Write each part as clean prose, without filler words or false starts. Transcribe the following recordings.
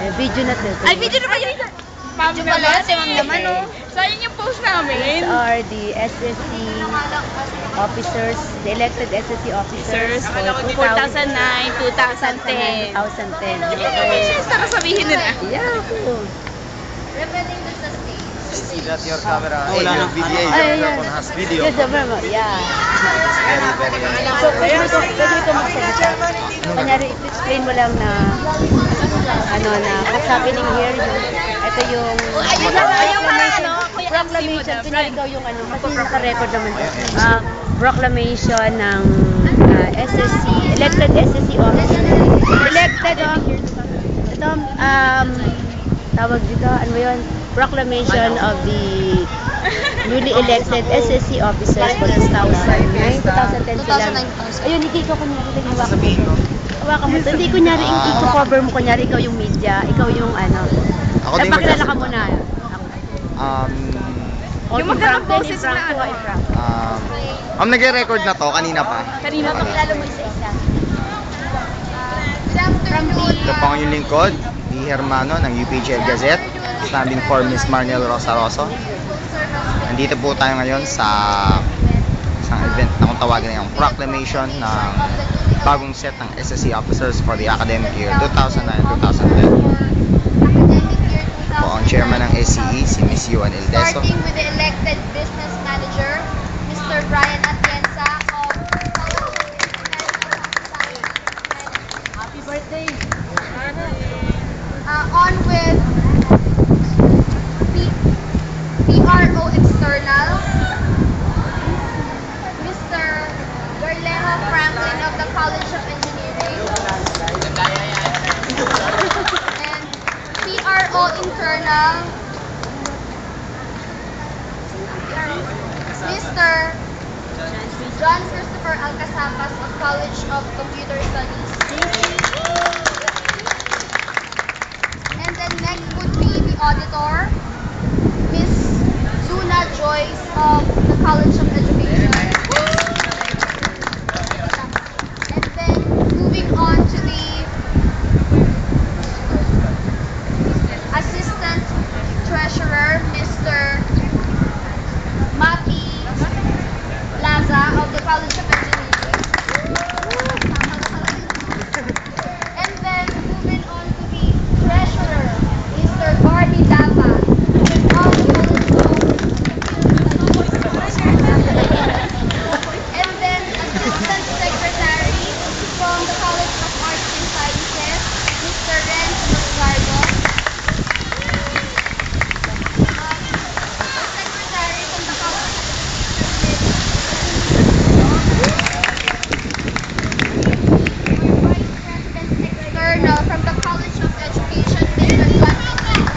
Video na to. Ay, video na ba yun? Ma'am naman, si ma'am naman, oh. So, yun yung post namin. These are the SSC officers, the elected SSC officers for 2009, 2010. 2010. Pictures na sabihin nila. Yahoo! See that your camera, Wala your nang video, ano. your phone has video. Yes, yeah. Very, very. So, pwede ko magsalita. Kanyari, explain mo lang na what's happening here. Ito yung proclamation. Kunyari ikaw yung kasi naka-record naman. Proclamation ng SSC, elected SSC officer. Elected, ito, tawag dito, ano ba yun? Proclamation of the newly elected SSC officers for 2009, 2010 sila. Ayun, hindi ko kunyari hawakan mo. Hawakan mo. Hindi kunyari, i-cover mo kunyari ikaw yung media, ikaw yung Ako din napakilala ka muna. Yung magandang boses na nagre-record na to, kanina pa. Kanina pa. Lalo mo isa-isa. Ito pa yung lingkod, ni Hermano ng UPGL Gazette, standing for Miss Marnel Rosaroso. Nandito po tayo ngayon sa isang event na kung tawagin na yung proclamation ng bagong set ng SSC officers for the academic year 2009-2010. Po ang chairman ng SCE, si Miss Yuan Ildeso. Starting with the elected business manager, Mr. Brian Atienza of Happy birthday! on with PRO External, Mr. Garlejo Franklin of the College of Engineering, and PRO Internal, Mr. John Christopher Alcasapas of College of Computer Studies. And then next would be the auditor, Miss Zuna Joyce of the College of Education. And then moving on to the assistant treasurer, Mr. Mati Laza of the College of Engineering. And then moving on to the treasurer, Mr. Barney Dapa of the College of And then assistant secretary from the College of Arts and Sciences, Mr. Renz Mascardo. Secretary from the College of Vice President External from the College of Education, Mr. Juan Ortega.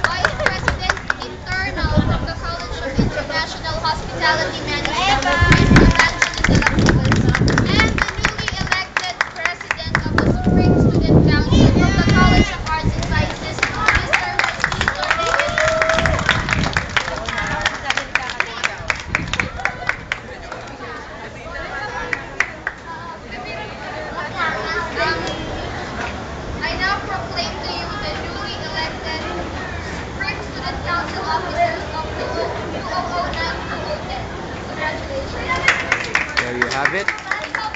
Vice President Internal from the College of International Hospitality Management, Mr. Anthony De La Cruz. And the newly elected President of the Supreme Student Council from the College of Arts and Sciences, Mr. Cesar I now proclaim to you the newly elected Supreme Student Council officers of 2009-2010. Congratulations. There you have it.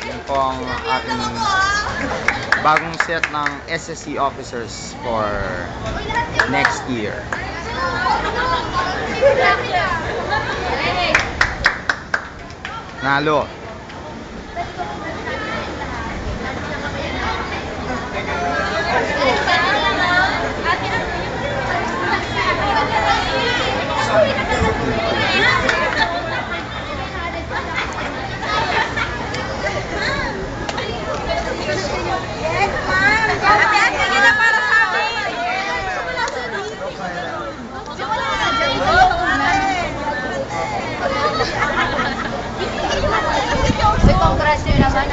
Yan po ang ating bagong set ng SSC officers for next year. Nalo. Congrats nyo naman,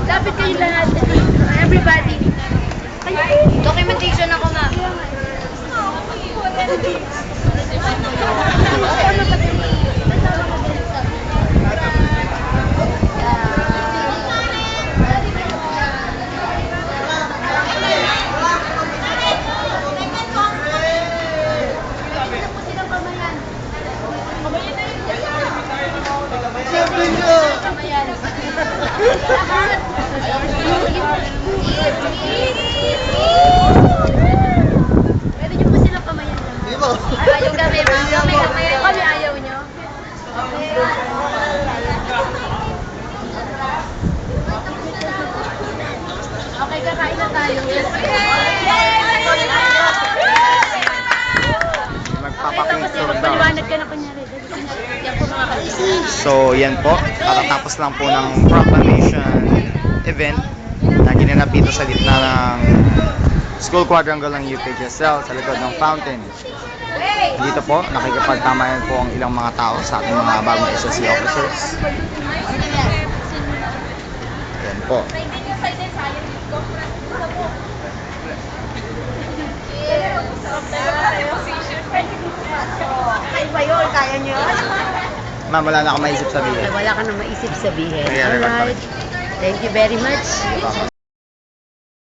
Lapit kayo lahat. Everybody. documentation ako, ma'am. Pwede niyo po silang kamayan lang. Di ba? Ayaw kami, kami ayaw niyo. Okay, kakain na tayo. Magpapapicture daw. Paliwanag ka na kunyari. Yan po mga kaibigan. So, yan po. Katatapos lang po ng proclamation event na ginanap dito sa gitna ng school quadrangle ng UPHSL sa likod ng fountain. Dito po, nakikipagtamayan po ang ilang mga tao sa ating mga bagong SSC officers. Yan po. Ay ba yun? Kaya niyo? Ma'am, wala na akong maisip sabihin. Ay, wala ka nang maisip sabihin. Kaya record pa rin. Alright. Thank you very much.